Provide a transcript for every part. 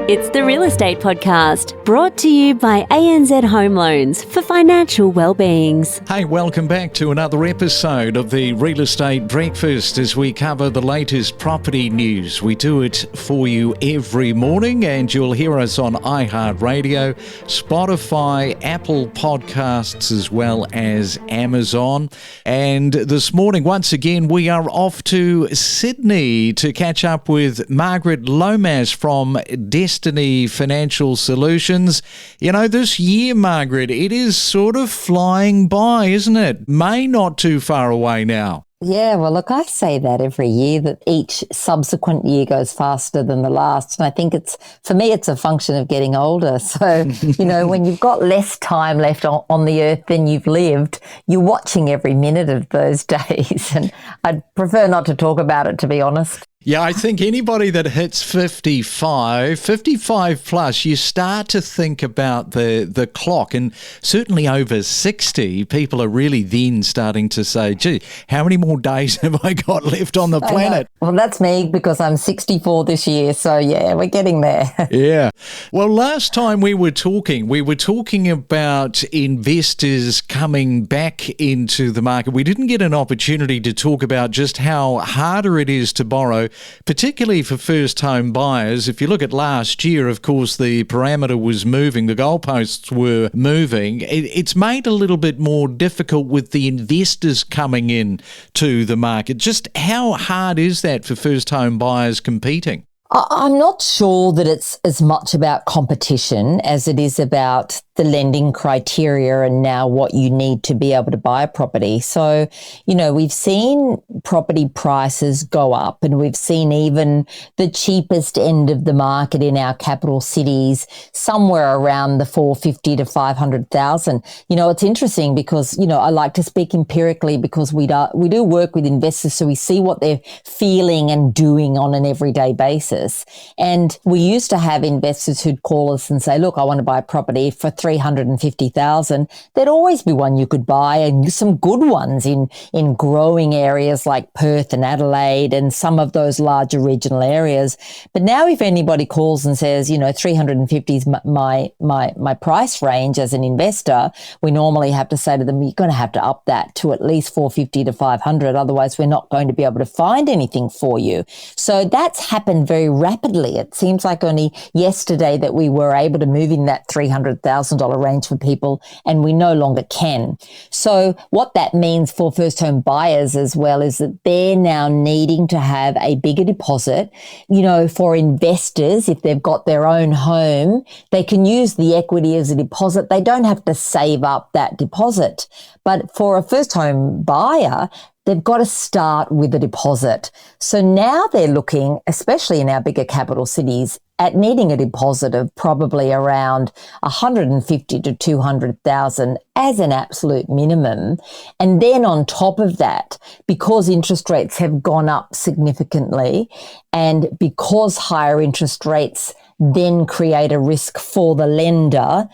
It's the Real Estate Podcast, brought to you by ANZ Home Loans for financial well-beings. Hey, welcome back to another episode of the Real Estate Breakfast as we cover the latest property news. We do it for you every morning, and you'll hear us on iHeartRadio, Spotify, Apple Podcasts, as well as Amazon. And this morning, once again, we are off to Sydney to catch up with Margaret Lomas from Destiny Financial Solutions. You know, this year, Margaret, it is sort of flying by, isn't it? May not too far away now. Yeah, well, look, I say that every year, that each subsequent year goes faster than the last. And I think for me, it's a function of getting older. So, you know, when you've got less time left on the earth than you've lived, you're watching every minute of those days. And I'd prefer not to talk about it, to be honest. Yeah, I think anybody that hits 55 plus, you start to think about the clock. And certainly over 60, people are really then starting to say, gee, how many more days have I got left on the planet? Well, that's me because I'm 64 this year. So, yeah, we're getting there. Yeah. Well, last time we were talking about investors coming back into the market. We didn't get an opportunity to talk about just how harder it is to borrow, particularly for first home buyers. If you look at last year, of course, the parameter was moving, the goalposts were moving. It's made a little bit more difficult with the investors coming in to the market. Just how hard is that for first home buyers competing? I'm not sure that it's as much about competition as it is about the lending criteria and now what you need to be able to buy a property. So, you know, we've seen property prices go up, and we've seen even the cheapest end of the market in our capital cities somewhere around the 450 to 500,000. You know, it's interesting because, you know, I like to speak empirically because we do work with investors, so we see what they're feeling and doing on an everyday basis. And we used to have investors who'd call us and say, look, I want to buy a property for 350,000. There'd always be one you could buy, and some good ones in growing areas like Perth and Adelaide and some of those larger regional areas. But now if anybody calls and says, you know, 350 is my price range as an investor, we normally have to say to them, you're going to have to up that to at least 450 to 500. Otherwise, we're not going to be able to find anything for you. So that's happened very rapidly. It seems like only yesterday that we were able to move in that $300,000 range for people, and we no longer can. So what that means for first home buyers as well is that they're now needing to have a bigger deposit. You know, for investors, if they've got their own home, they can use the equity as a deposit. They don't have to save up that deposit. But for a first home buyer, they've got to start with a deposit. So now they're looking, especially in our bigger capital cities, at needing a deposit of probably around 150 to 200,000 as an absolute minimum. And then on top of that, because interest rates have gone up significantly, and because higher interest rates then create a risk for the lender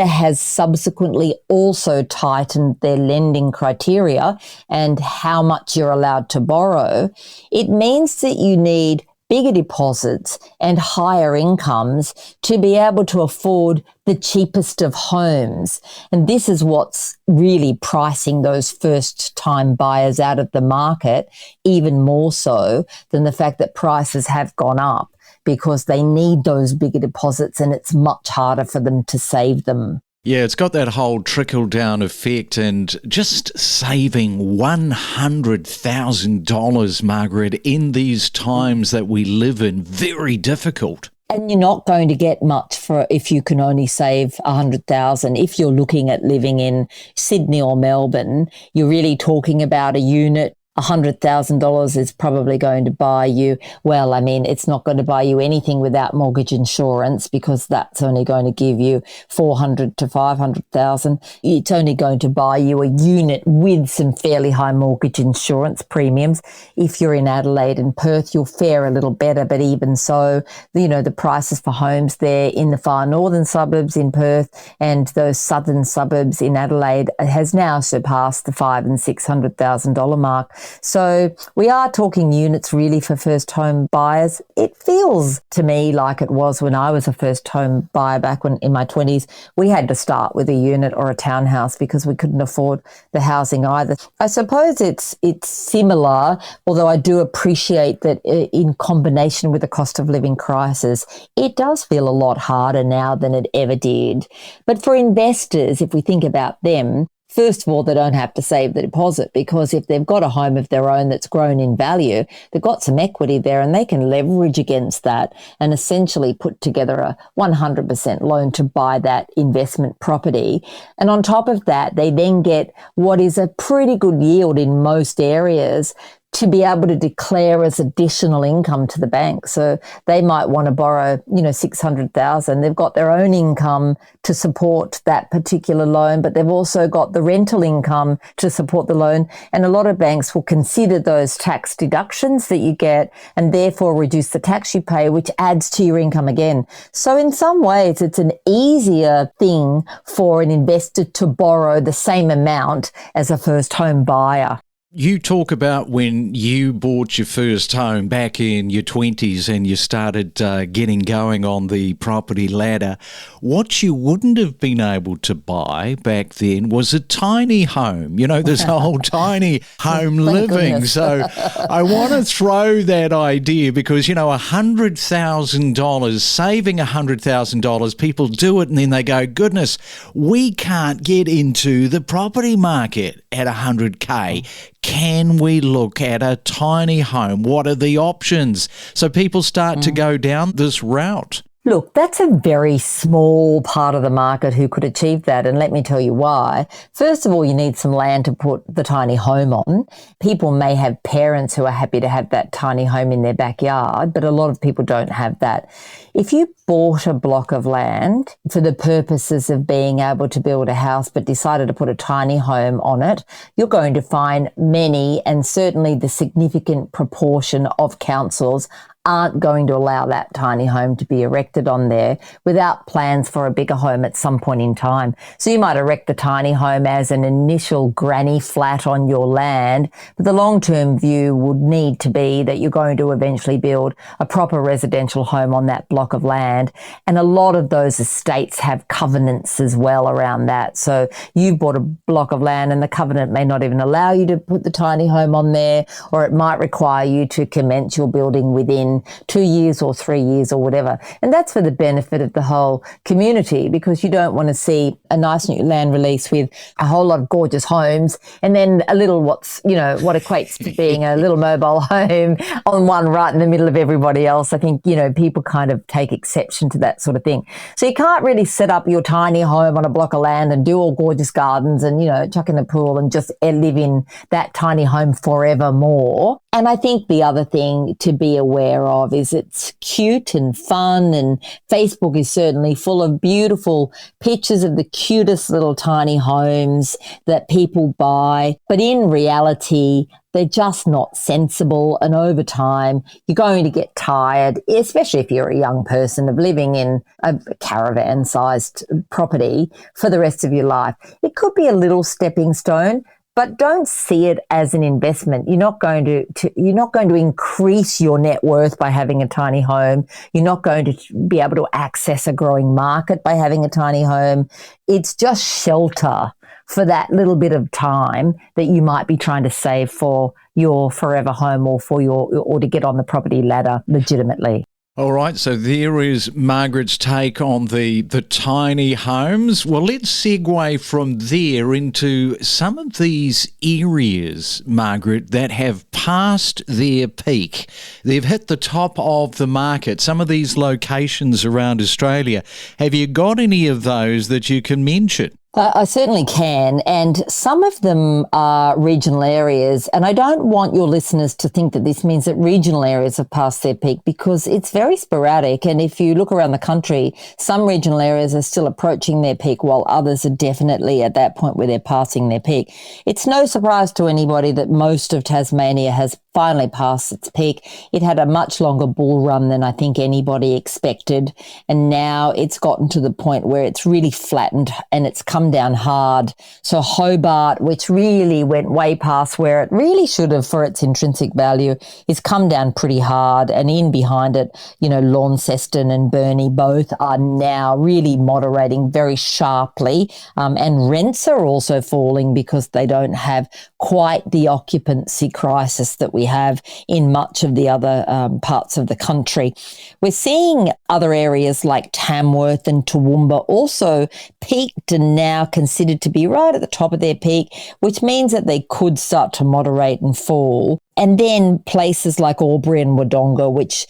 has subsequently also tightened their lending criteria and how much you're allowed to borrow. It means that you need bigger deposits and higher incomes to be able to afford the cheapest of homes. And this is what's really pricing those first-time buyers out of the market, even more so than the fact that prices have gone up, because they need those bigger deposits and it's much harder for them to save them. Yeah, it's got that whole trickle-down effect, and just saving $100,000, Margaret, in these times that we live in, very difficult. And you're not going to get much for if you can only save 100,000. If you're looking at living in Sydney or Melbourne, you're really talking about a unit. $100,000 is probably going to buy you, well, I mean, it's not going to buy you anything without mortgage insurance, because that's only going to give you 400 to 500,000. It's only going to buy you a unit with some fairly high mortgage insurance premiums. If you're in Adelaide and Perth, you'll fare a little better, but even so, you know, the prices for homes there in the far northern suburbs in Perth and those southern suburbs in Adelaide has now surpassed the $500,000 and $600,000 mark. So we are talking units really for first home buyers. It feels to me like it was when I was a first home buyer back when in my 20s. We had to start with a unit or a townhouse because we couldn't afford the housing either. I suppose it's similar, although I do appreciate that in combination with the cost of living crisis, it does feel a lot harder now than it ever did. But for investors, if we think about them, first of all, they don't have to save the deposit because if they've got a home of their own that's grown in value, they've got some equity there and they can leverage against that and essentially put together a 100% loan to buy that investment property. And on top of that, they then get what is a pretty good yield in most areas to be able to declare as additional income to the bank. So they might want to borrow, 600,000. They've got their own income to support that particular loan, but they've also got the rental income to support the loan. And a lot of banks will consider those tax deductions that you get and therefore reduce the tax you pay, which adds to your income again. So in some ways, it's an easier thing for an investor to borrow the same amount as a first home buyer. You talk about when you bought your first home back in your 20s and you started getting going on the property ladder. What you wouldn't have been able to buy back then was a tiny home, this whole tiny home living. Goodness. So I want to throw that idea because, $100,000, saving $100,000, people do it and then they go, goodness, we can't get into the property market at $100K. Can we look at a tiny home? What are the options? So people start to go down this route. Look, that's a very small part of the market who could achieve that. And let me tell you why. First of all, you need some land to put the tiny home on. People may have parents who are happy to have that tiny home in their backyard, but a lot of people don't have that. If you bought a block of land for the purposes of being able to build a house, but decided to put a tiny home on it, you're going to find many, and certainly the significant proportion of councils aren't going to allow that tiny home to be erected on there without plans for a bigger home at some point in time. So you might erect the tiny home as an initial granny flat on your land, but the long-term view would need to be that you're going to eventually build a proper residential home on that block of land. And a lot of those estates have covenants as well around that. So you've bought a block of land and the covenant may not even allow you to put the tiny home on there, or it might require you to commence your building within 2 years or 3 years or whatever. And that's for the benefit of the whole community, because you don't want to see a nice new land release with a whole lot of gorgeous homes and then a little what equates to being a little mobile home on one right in the middle of everybody else. I think, people kind of take exception to that sort of thing. So you can't really set up your tiny home on a block of land and do all gorgeous gardens and, chuck in a pool and just live in that tiny home forevermore. And I think the other thing to be aware of is it's cute and fun, and Facebook is certainly full of beautiful pictures of the cutest little tiny homes that people buy. But in reality, they're just not sensible. And over time, you're going to get tired, especially if you're a young person, of living in a caravan-sized property for the rest of your life. It could be a little stepping stone, but don't see it as an investment. You're not going to increase your net worth by having a tiny home. You're not going to be able to access a growing market by having a tiny home. It's just shelter for that little bit of time that you might be trying to save for your forever home or to get on the property ladder legitimately. All right, so there is Margaret's take on the tiny homes. Well, let's segue from there into some of these areas, Margaret, that have passed their peak. They've hit the top of the market, some of these locations around Australia. Have you got any of those that you can mention? I certainly can, and some of them are regional areas, and I don't want your listeners to think that this means that regional areas have passed their peak, because it's very sporadic, and if you look around the country, some regional areas are still approaching their peak while others are definitely at that point where they're passing their peak. It's no surprise to anybody that most of Tasmania has finally passed its peak. It had a much longer bull run than I think anybody expected, and now it's gotten to the point where it's really flattened and it's come come down hard. So Hobart, which really went way past where it really should have for its intrinsic value, is come down pretty hard. And in behind it, Launceston and Burnie both are now really moderating very sharply. And rents are also falling because they don't have quite the occupancy crisis that we have in much of the other parts of the country. We're seeing other areas like Tamworth and Toowoomba also peaked and now considered to be right at the top of their peak, which means that they could start to moderate and fall. And then places like Albury and Wodonga, which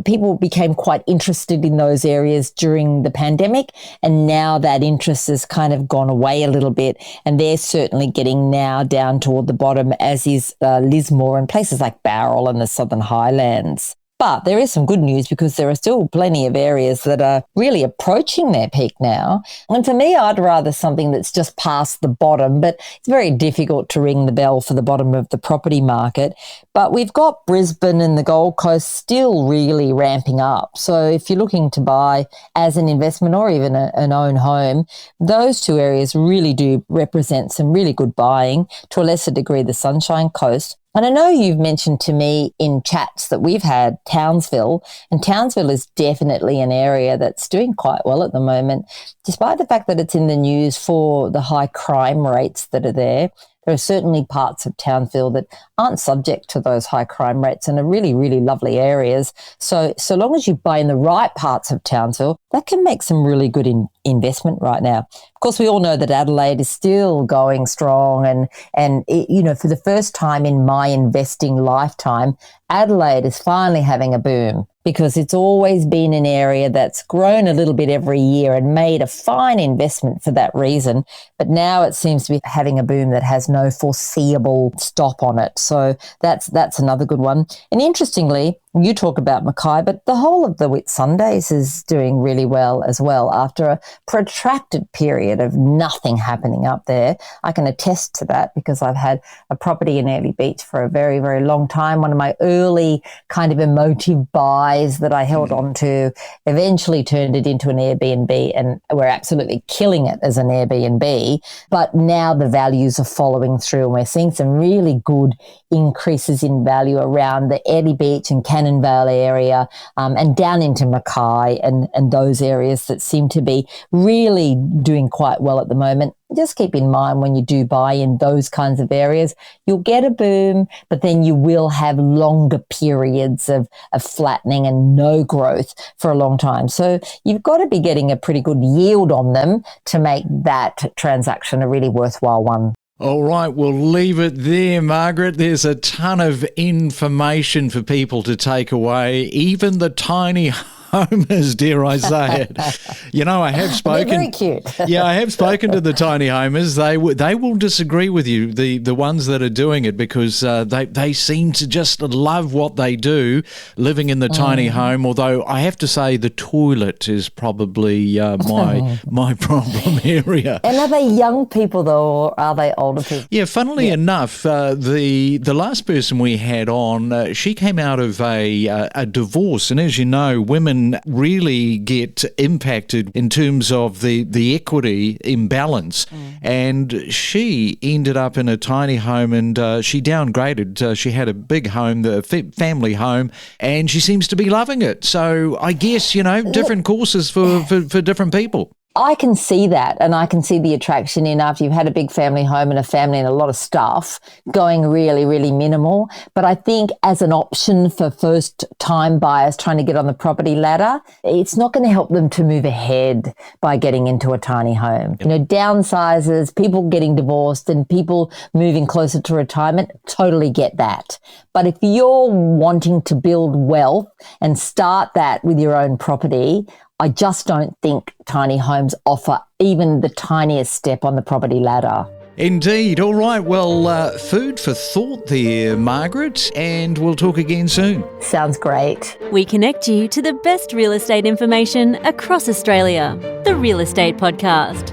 people became quite interested in those areas during the pandemic. And now that interest has kind of gone away a little bit. And they're certainly getting now down toward the bottom, as is Lismore and places like Bowral and the Southern Highlands. But there is some good news because there are still plenty of areas that are really approaching their peak now. And for me, I'd rather something that's just past the bottom, but it's very difficult to ring the bell for the bottom of the property market. But we've got Brisbane and the Gold Coast still really ramping up. So if you're looking to buy as an investment or even an own home, those two areas really do represent some really good buying. To a lesser degree, the Sunshine Coast. And I know you've mentioned to me in chats that we've had Townsville, and Townsville is definitely an area that's doing quite well at the moment, despite the fact that it's in the news for the high crime rates that are there. There are certainly parts of Townsville that aren't subject to those high crime rates and are really, really lovely areas. So long as you buy in the right parts of Townsville, that can make some really good investment right now. Of course, we all know that Adelaide is still going strong and it, for the first time in my investing lifetime, Adelaide is finally having a boom because it's always been an area that's grown a little bit every year and made a fine investment for that reason. But now it seems to be having a boom that has no foreseeable stop on it. So that's another good one. And interestingly, you talk about Mackay, but the whole of the Whitsundays is doing really well as well after a protracted period of nothing happening up there. I can attest to that because I've had a property in Hervey Beach for a very, very long time. One of my early kind of emotive buys that I held on to eventually turned it into an Airbnb, and we're absolutely killing it as an Airbnb. But now the values are following through and we're seeing some really good increases in value around the Hervey Beach and Cannon Vale area and down into Mackay and those areas that seem to be really doing quite well at the moment. Just keep in mind when you do buy in those kinds of areas, you'll get a boom, but then you will have longer periods of flattening and no growth for a long time. So you've got to be getting a pretty good yield on them to make that transaction a really worthwhile one. All right, we'll leave it there, Margaret. There's a ton of information for people to take away, even the tiny homers, dare I say it. I have spoken. They're very cute. I have spoken to the tiny homers. They will disagree with you, the ones that are doing it, because they seem to just love what they do, living in the tiny home. Although I have to say the toilet is probably my problem area. And are they young people though, or are they older people? Yeah, funnily enough, the last person we had on, she came out of a divorce, and as you know, women really get impacted in terms of the equity imbalance. And she ended up in a tiny home and she downgraded. She had a big home, the family home, and she seems to be loving it. So I guess, different courses for different people. I can see that, and I can see the attraction in after you've had a big family home and a family and a lot of stuff going really, really minimal. But I think as an option for first-time buyers trying to get on the property ladder, it's not going to help them to move ahead by getting into a tiny home. Yep. Downsizes, people getting divorced and people moving closer to retirement, totally get that. But if you're wanting to build wealth and start that with your own property, I just don't think tiny homes offer even the tiniest step on the property ladder. Indeed. All right. Well, food for thought there, Margaret, and we'll talk again soon. Sounds great. We connect you to the best real estate information across Australia. The Real Estate Podcast.